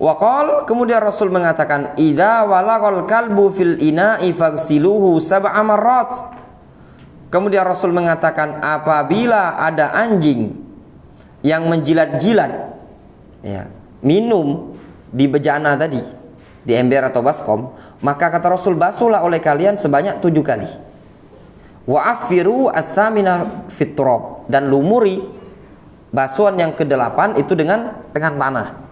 Waqal, kemudian Rasul mengatakan, idza walagal kalbu fil ina'i faghsiluhu sab'a marrat. Kemudian Rasul mengatakan, apabila ada anjing yang menjilat-jilat, ya, minum di bejana tadi, di ember atau baskom, maka kata Rasul, basuhlah oleh kalian sebanyak 7 kali. Wa afiru ats-tsamina fit turab, dan lumuri basuhan yang ke-8 itu dengan tanah.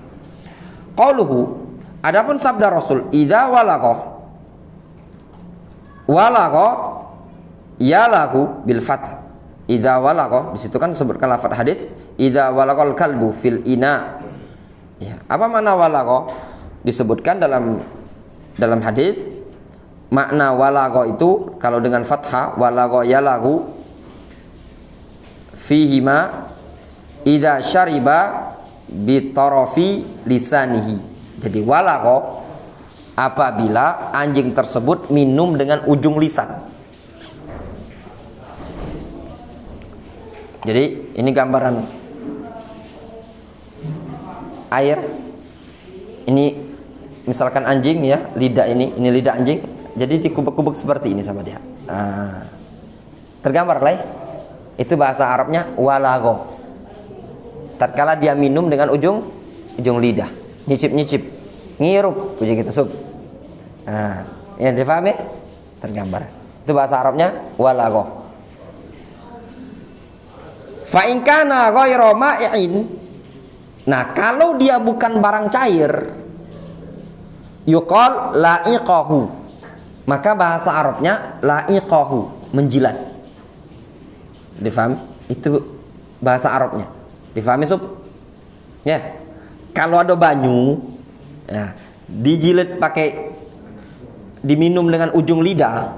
Qauluhu, adapun sabda Rasul, idza walaqah yalaku bil fath. Idza walaqah, di situ kan disebutkan lafaz hadis idza walaqal kalbu fil ina. Ya, apa makna walaqah? Disebutkan dalam hadis, makna walaqah itu kalau dengan fathah, walaqah yalaku fihi ma idza syariba bi tarafi lisanihi. Jadi walaqah apabila anjing tersebut minum dengan ujung lisan. Jadi ini gambaran air. Ini misalkan anjing ya, lidah ini lidah anjing. Jadi dikubek-kubek seperti ini sama dia. Tergambar lah ya? Itu bahasa Arabnya walaqah. Tatkala dia minum dengan ujung lidah, nyicip-nyicip, ngirup, begitu sub. Ya difahami? Tergambar. Itu bahasa Arabnya walaqah. Fa in kana ghairu ma'i'in. Nah, kalau dia bukan barang cair, yuqal la'iqahu. Maka bahasa Arabnya la'iqahu, menjilat. Difahami? Itu bahasa Arabnya. Difahami sub? Ya. Kalau ada banyu, nah, dijilat pakai, diminum dengan ujung lidah,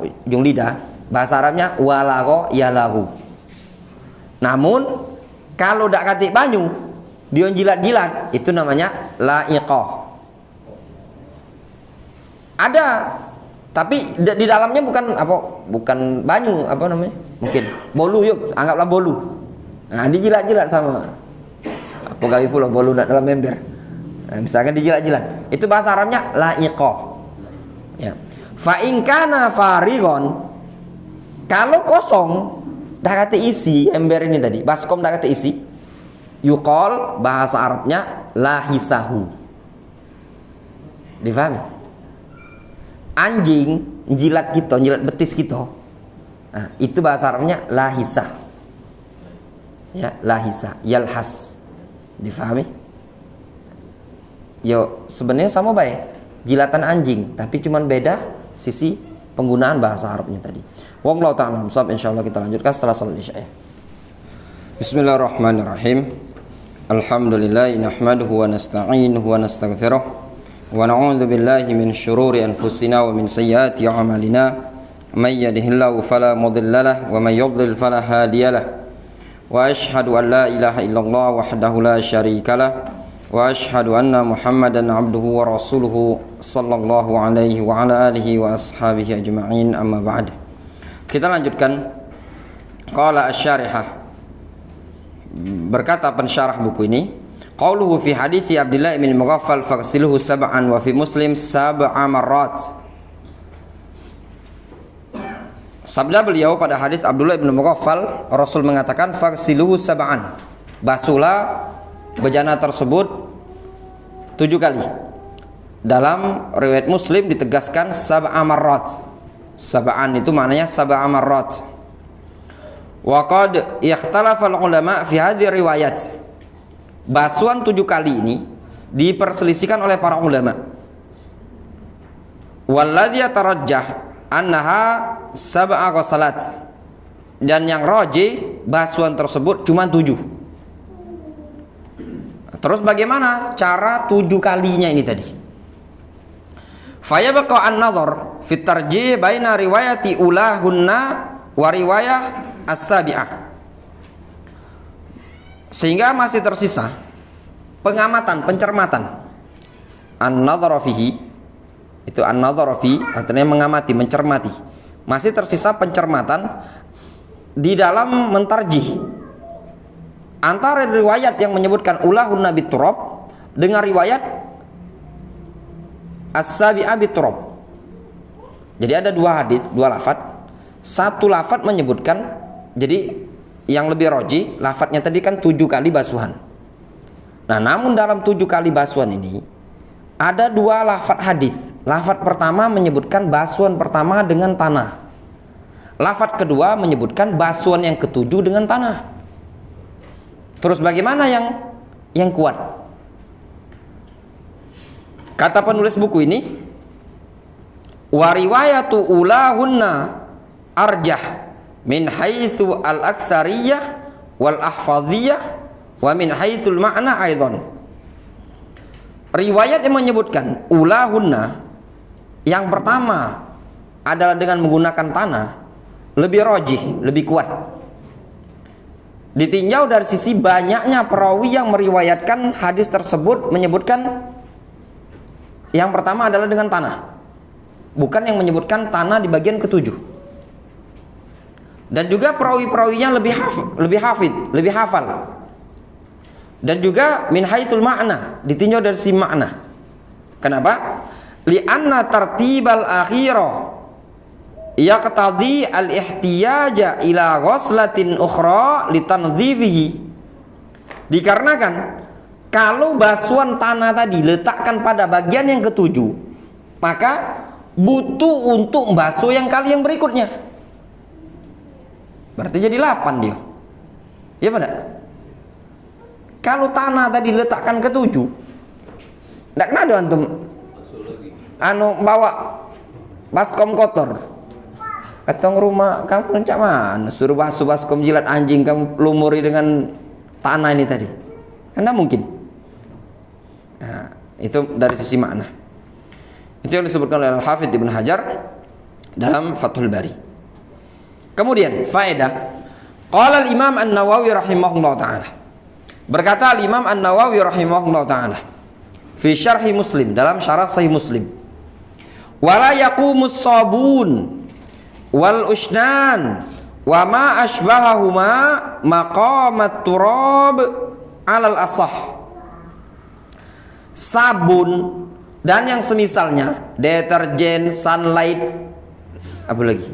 bahasa Arabnya walaqah yalahu. Namun kalau dak katik banyu, dia jilat-jilat, itu namanya la'iqah. Ada, tapi di dalamnya bukan banyu, apa namanya? Mungkin bolu, yuk, anggaplah bolu. Nah, dijilat-jilat sama pegawai pulau bolu dalam ember. Nah, misalkan dijilat-jilat, itu bahasa Arabnya la'iqah. Ya. Fa in kana farigon, kalau kosong, dah kata isi ember ini tadi, baskom dah kata isi, yuqal, bahasa Arabnya lahisahu. Difahami? Anjing jilat kita, jilat betis kita. Nah, itu bahasa Arabnya lahisah. Ya, lahisa, yalhas. Difahami? Yo, sebenarnya sama baik, jilatan anjing, tapi cuman beda sisi penggunaan bahasa Arabnya tadi. Wallahu ta'ala a'lam. Insyaallah kita lanjutkan setelah salat Isya. Bismillahirrahmanirrahim. Alhamdulillah nahmaduhu wa nasta'inuhu wa nastaghfiruh wa na'udzu billahi min syururi anfusina wa min sayyiati a'malina. May yahdihillahu fala mudilla lahu wa may yudlil fala hadiya lahu. Wa asyhadu an la ilaha illallah wahdahu la syarika lah wa asyhadu anna Muhammadan abduhu wa rasuluhu sallallahu alaihi wa ala alihi wa ashabihi ajma'in, amma ba'd. Kita lanjutkan. Qala asy-syarihah, berkata pensyarah buku ini, qauluhu fi hadithi Abdullah bin Mughaffal faghsiluhu sab'an wa fi Muslim sab'a marrat. Sabda beliau pada hadis Abdullah bin Mughaffal, Rasul mengatakan faghsiluhu sab'an, basuhlah bejana tersebut 7 kali. Dalam riwayat Muslim ditegaskan sab'a marrat. Sab'an itu maknanya sab'a marrat. Wa qad ikhtalafa ulama fi hadhihi riwayat. Basuhan 7 kali ini diperselisihkan oleh para ulama. Walladzi yatarajjah annaha sab'a ghasalat, dan yang rajih basuhan tersebut cuma 7. Terus bagaimana cara 7 kalinya ini tadi? Fayabqa an-nadhar fi tarjih baina riwayati ulahunna wa riwayah as-sabi'ah. Sehingga masih tersisa pengamatan, pencermatan. An-nadhar fihi, itu an-nadhar fi artinya mengamati, mencermati. Masih tersisa pencermatan di dalam mentarjih antara riwayat yang menyebutkan ulahunna biturab dengan riwayat as-sabi'ah biturab. Jadi ada dua hadis, dua lafaz. Satu lafaz menyebutkan, jadi yang lebih roji, lafadznya tadi kan 7 kali basuhan. Nah, namun dalam 7 kali basuhan ini ada dua lafadz hadis. Lafadz pertama menyebutkan basuhan pertama dengan tanah. Lafadz kedua menyebutkan basuhan yang ketujuh dengan tanah. Terus bagaimana yang kuat? Kata penulis buku ini, wa riwayatu ulahunna arjah min haitsu al-aktsariyah wal ahfadhiyah wa min haitsul ma'na aidan. Riwayat yang menyebutkan ulahunna yang pertama adalah dengan menggunakan tanah lebih rajih, lebih kuat. Ditinjau dari sisi banyaknya perawi yang meriwayatkan hadis tersebut menyebutkan yang pertama adalah dengan tanah, bukan yang menyebutkan tanah di bagian ketujuh. Dan juga perawi-perawinya lebih hafal. Dan juga min haitsul ma'na, ditinjau dari sisi makna. Kenapa? Li'anna tartibal akhirah yaqtadhi al-ihtiyaja ila ghuslatin ukhra litanzifihi. Dikarenakan kalau basuhan tanah tadi letakkan pada bagian yang ketujuh, maka butuh untuk basuh yang kali yang berikutnya. Berarti jadi 8 dia. Ya pada? Kalau tanah tadi letakkan ke 7, ndak kena ada antum bawa baskom kotor. Katong rumah kamu rencak mana? Suruh basuh baskom jilat anjing kamu lumuri dengan tanah ini tadi. Kan mungkin. Nah, itu dari sisi makna. Itu yang disebutkan oleh Al-Hafidz Ibnu Hajar dalam Fathul Bari. Kemudian faedah, qala al-Imam An-Nawawi rahimahullah taala. Berkata al-Imam An-Nawawi rahimahullah taala fi syarhi Muslim, dalam syarah Sahih Muslim. Wala yaqumus sabun wal usnan wa ma asbahahuma maqamat turab alal asah. Sabun dan yang semisalnya, deterjen, sunlight, apa lagi?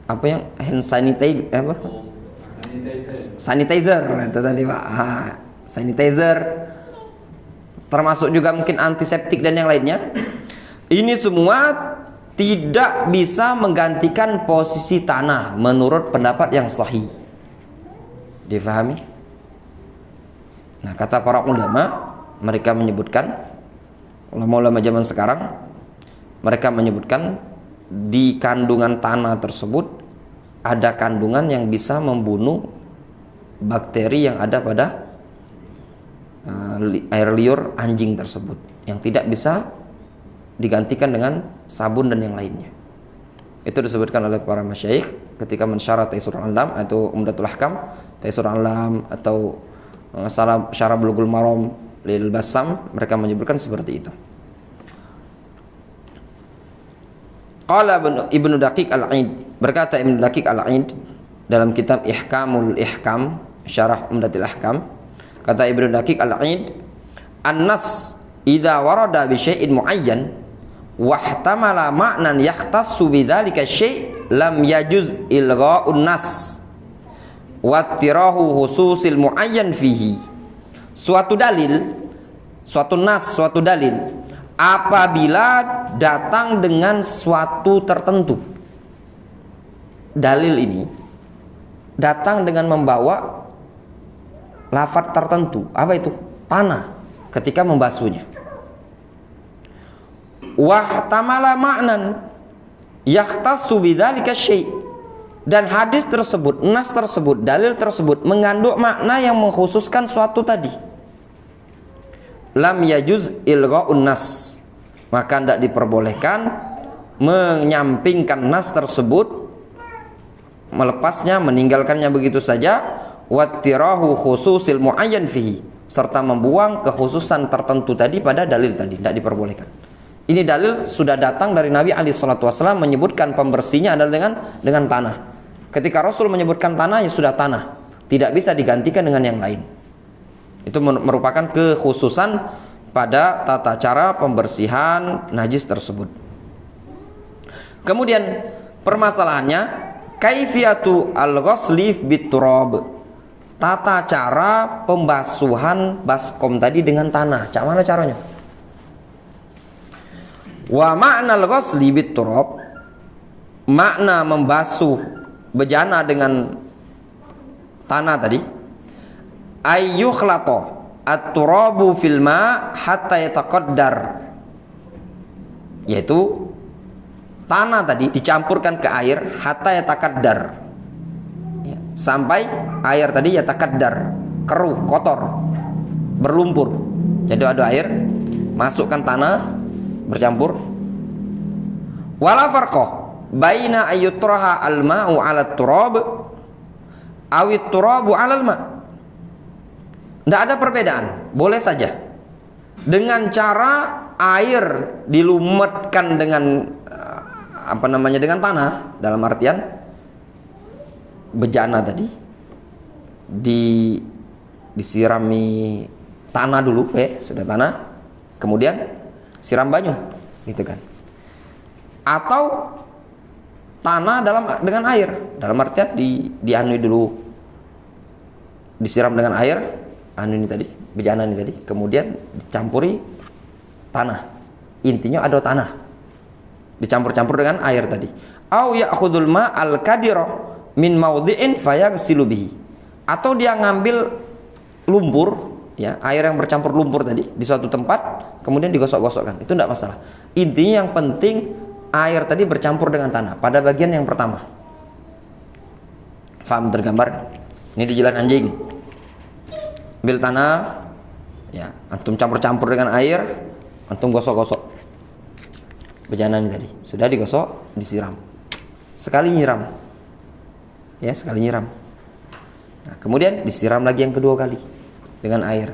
Apa yang hand sanitizer, apa? Sanitizer itu tadi Pak. Sanitizer, termasuk juga mungkin antiseptik dan yang lainnya. Ini semua tidak bisa menggantikan posisi tanah menurut pendapat yang sahih. Difahami? Nah, kata para ulama, mereka menyebutkan, ulama-ulama zaman sekarang, mereka menyebutkan di kandungan tanah tersebut ada kandungan yang bisa membunuh bakteri yang ada pada air liur anjing tersebut, yang tidak bisa digantikan dengan sabun dan yang lainnya. Itu disebutkan oleh para masyayikh ketika mensyarah Taisur Alam atau Umdatul Ahkam, Taisur Alam atau syarah Bulughul Maram lil Bassam, mereka menyebutkan seperti itu. Qala Ibnu Daqiq Al-Aid, berkata Ibnu Daqiq Al-Aid dalam kitab Ihkamul Ihkam, syarah Umdatul Ahkam, kata Ibnu Daqiq Al-Aid, an-nas idza warada bi syai'in muayyan wa ihtamala ma'nan yahtassu bidzalika syai' lam yajuz ilgha'un nas wa tirahu khususil muayyan fihi. Suatu dalil, suatu nas, suatu dalil apabila datang dengan suatu tertentu, dalil ini datang dengan membawa lafaz tertentu, apa itu? Tanah, ketika membasuhnya. Wahtamala ma'nan yahtassu bidzalika syai', dan hadis tersebut, nas tersebut, dalil tersebut mengandung makna yang mengkhususkan suatu tadi. Lam yajuz ilgha'un nas, maka tidak diperbolehkan menyampingkan nas tersebut, melepasnya, meninggalkannya begitu saja. Wattirahu khususil muayyan fihi, serta membuang kekhususan tertentu tadi pada dalil tadi, tidak diperbolehkan. Ini dalil sudah datang dari Nabi alaihi salatu wasallam menyebutkan pembersihnya adalah dengan tanah. Ketika Rasul menyebutkan tanah, ya sudah tanah, tidak bisa digantikan dengan yang lain. Itu merupakan kekhususan pada tata cara pembersihan najis tersebut. Kemudian permasalahannya kaifiyatu al-ghusli bit-turab, tata cara pembasuhan baskom tadi dengan tanah. Cak mana caranya? Wa ma'na al-ghusli bit-turab, makna membasuh bejana dengan tanah tadi, ayyukhlato at-turabu fil ma' hatta yataqaddar, yaitu tanah tadi dicampurkan ke air hatta yataqaddar, ya, sampai air tadi yataqaddar, keruh, kotor, berlumpur. Jadi ada air, masukkan tanah, bercampur. Wala farqa baina ayyutraha al-ma'u 'ala at-turab awit turabu 'ala al-ma'. Tidak ada perbedaan, boleh saja dengan cara air dilumetkan dengan dengan tanah, dalam artian bejana tadi disirami tanah dulu, sudah tanah, kemudian siram banyu, gitu kan. Atau tanah dengan air, dalam artian dianui dulu, disiram dengan air, ini tadi, bejana ini tadi, kemudian dicampuri tanah. Intinya ada tanah, dicampur-campur dengan air tadi. Au ya'khudul ma'al kadira min maudhi'in fayaghsilu bihi, atau dia ngambil lumpur, ya, air yang bercampur lumpur tadi di suatu tempat, kemudian digosok-gosokkan. Itu tidak masalah. Intinya yang penting air tadi bercampur dengan tanah pada bagian yang pertama. Faham tergambar? Ini di jilat anjing. Ambil tanah, ya, antum campur-campur dengan air, antum gosok-gosok bejana ini tadi, sudah digosok, disiram, sekali nyiram, ya, sekali nyiram. Nah, kemudian disiram lagi yang kedua kali dengan air,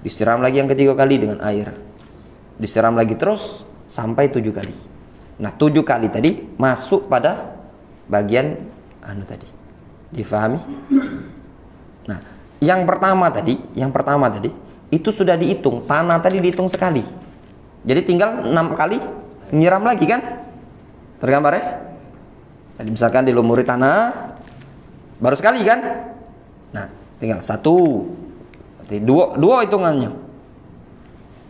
disiram lagi yang ketiga kali dengan air, disiram lagi terus sampai 7 kali. Nah, 7 kali tadi masuk pada bagian tadi, difahami? Nah, yang pertama tadi itu sudah dihitung, tanah tadi dihitung sekali, jadi tinggal 6 kali nyiram lagi kan, tergambar ya. Tadi misalkan dilumuri tanah baru sekali kan, nah tinggal 1, 2 hitungannya,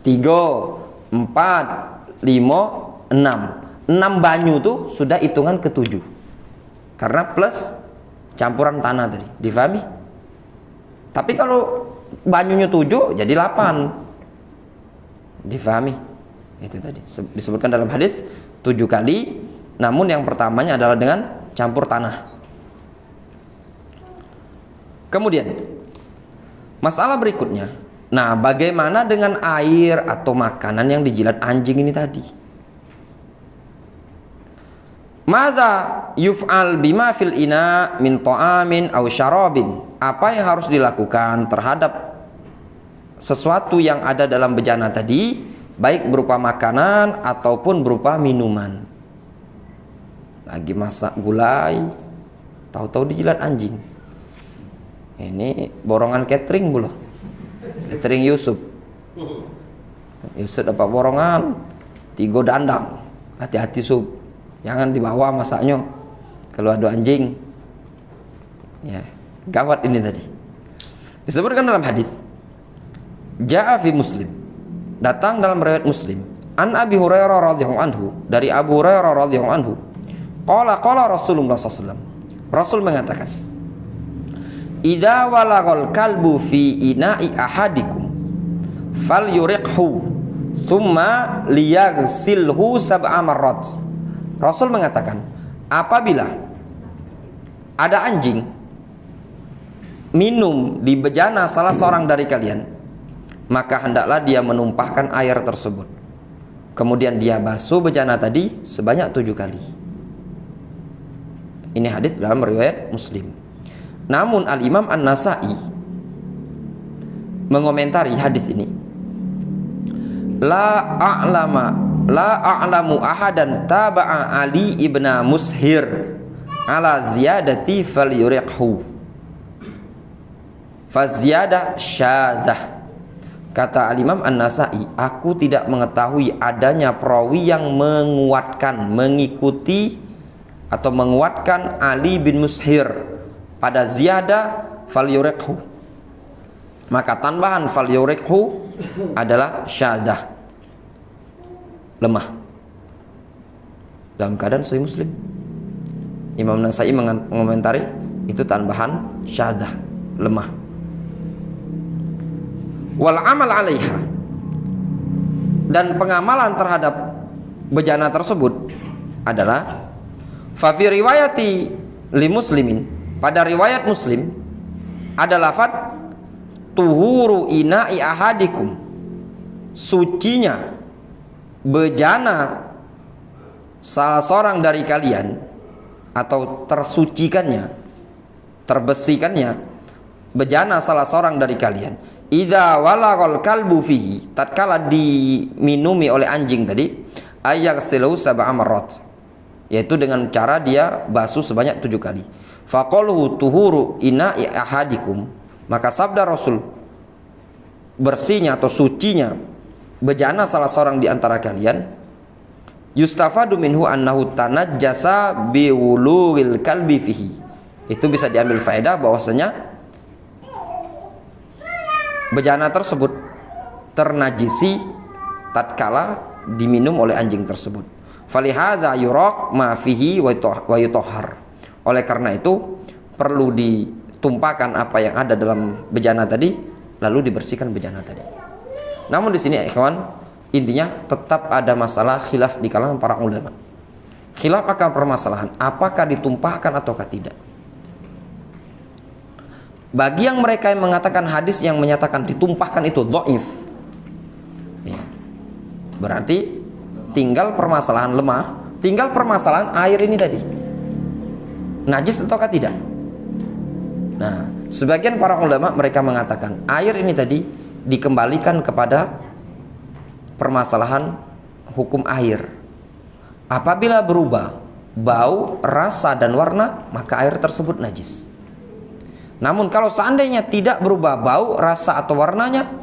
3, 4, 5, 6 banyu tuh sudah hitungan ke-7 karena plus campuran tanah tadi, difahami? Tapi kalau banyunya 7 jadi 8, difahami? Itu tadi disebutkan dalam hadis 7 kali, namun yang pertamanya adalah dengan campur tanah. Kemudian masalah berikutnya, nah bagaimana dengan air atau makanan yang dijilat anjing ini tadi? Madza yuf'al bima fil ina min ta'amin aw syarabin, apa yang harus dilakukan terhadap sesuatu yang ada dalam bejana tadi, baik berupa makanan ataupun berupa minuman. Lagi masak gulai, tahu-tahu dijilat anjing. Ini borongan catering belum? Catering Yusuf dapat borongan 3 dandang. Hati-hati sub, jangan dibawa masaknya kalau ada anjing. Ya, gawat ini tadi. Disebutkan dalam hadis, Ja'a fi Muslim, datang dalam riwayat Muslim, an Abi Hurairah radhiyallahu anhu, dari Abu Hurairah radhiyallahu anhu, qala Rasulullah sallallahu alaihi wasallam, Rasul mengatakan, idza walagal kalbu fi ina'i ahadikum falyuriqhu thumma liyaghsilhu sab'a marrat. Rasul mengatakan, apabila ada anjing minum di bejana salah seorang dari kalian, maka hendaklah dia menumpahkan air tersebut, kemudian dia basuh bejana tadi sebanyak 7 kali. Ini hadis dalam riwayat Muslim. Namun Al-Imam An-Nasa'i mengomentari hadis ini, la a'lamu ahadan taba'a Ali ibn Mushir ala ziyadati falyuriqhu faziyadah syadzah. Kata Al-Imam An-Nasa'i, aku tidak mengetahui adanya perawi yang mengikuti atau menguatkan Ali bin Mushir pada ziyadah falyuriqhu. Maka tambahan falyuriqhu adalah syadzah, lemah. Dalam keadaan Sahih Muslim, Imam Nasa'i mengomentari itu tambahan syadzah, lemah. Wal amal 'alaiha, dan pengamalan terhadap bejana tersebut adalah fa fi riwayati li Muslimin, pada riwayat Muslim ada lafaz tuhuru ina'i ahadikum, sucinya bejana salah seorang dari kalian, atau tersucikannya, terbesikannya bejana salah seorang dari kalian, idza walagal kalbu fihi, tatkala diminumi oleh anjing tadi, ayaghsilu sab'a marrat, yaitu dengan cara dia basuh sebanyak 7 kali. Faqaluhu tuhuru ina'i ahadikum, maka sabda Rasul, bersihnya atau sucinya bejana salah seorang di antara kalian, yustafadu minhu annahu tanajjasa biwulugil kalbi fihi, itu bisa diambil faedah bahwasanya bejana tersebut ternajisi tatkala diminum oleh anjing tersebut. Falihadza yuraq ma fihi wa yutahhar, oleh karena itu perlu ditumpahkan apa yang ada dalam bejana tadi, lalu dibersihkan bejana tadi. Namun di sini ikhwan, intinya tetap ada masalah khilaf di kalangan para ulama. Khilaf akan permasalahan apakah ditumpahkan ataukah tidak. Bagi yang mereka yang mengatakan hadis yang menyatakan ditumpahkan itu dhaif, ya, berarti tinggal permasalahan lemah, tinggal permasalahan air ini tadi najis ataukah tidak. Nah, sebagian para ulama mereka mengatakan air ini tadi dikembalikan kepada permasalahan hukum air. Apabila berubah bau, rasa dan warna, maka air tersebut najis. Namun kalau seandainya tidak berubah bau, rasa atau warnanya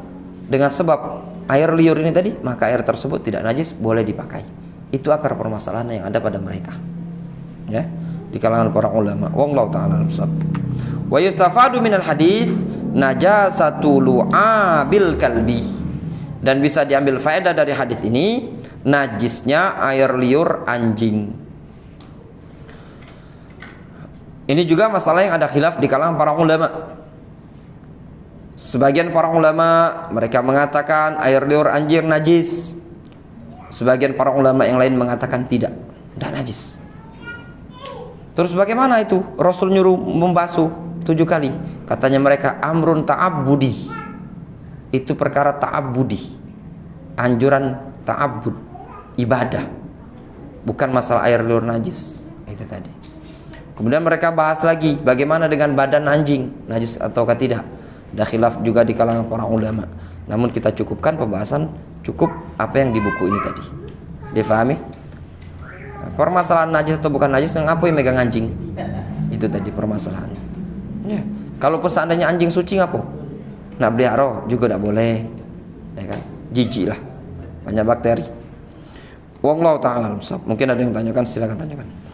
dengan sebab air liur ini tadi, maka air tersebut tidak najis, boleh dipakai. Itu akar permasalahan yang ada pada mereka, ya, di kalangan para ulama. Wallahu ta'ala a'lam. Wa yustafadu minal hadis najasatu lu'abil kalbi, dan bisa diambil faedah dari hadis ini najisnya air liur anjing. Ini juga masalah yang ada khilaf di kalangan para ulama. Sebagian para ulama mereka mengatakan air liur anjing najis. Sebagian para ulama yang lain mengatakan tidak najis. Terus bagaimana itu? Rasul nyuruh membasuh 7 kali. Katanya mereka amrun ta'abbudi. Itu perkara ta'abbudi, anjuran ta'abbud, ibadah, bukan masalah air liur najis. Itu tadi. Kemudian mereka bahas lagi bagaimana dengan badan anjing, najis ataukah tidak. Ada khilaf juga di kalangan para ulama. Namun kita cukupkan pembahasan, cukup apa yang di buku ini tadi. Difahami? Permasalahan najis atau bukan najis, yang apa yang megang anjing? Itu tadi permasalahan. Ya. Kalaupun seandainya anjing suci ngapo? Nak beli haro juga tidak boleh, ya kan? Jijik lah, banyak bakteri. Wallahu ta'ala a'lam. Mungkin ada yang tanyakan, silakan tanyakan.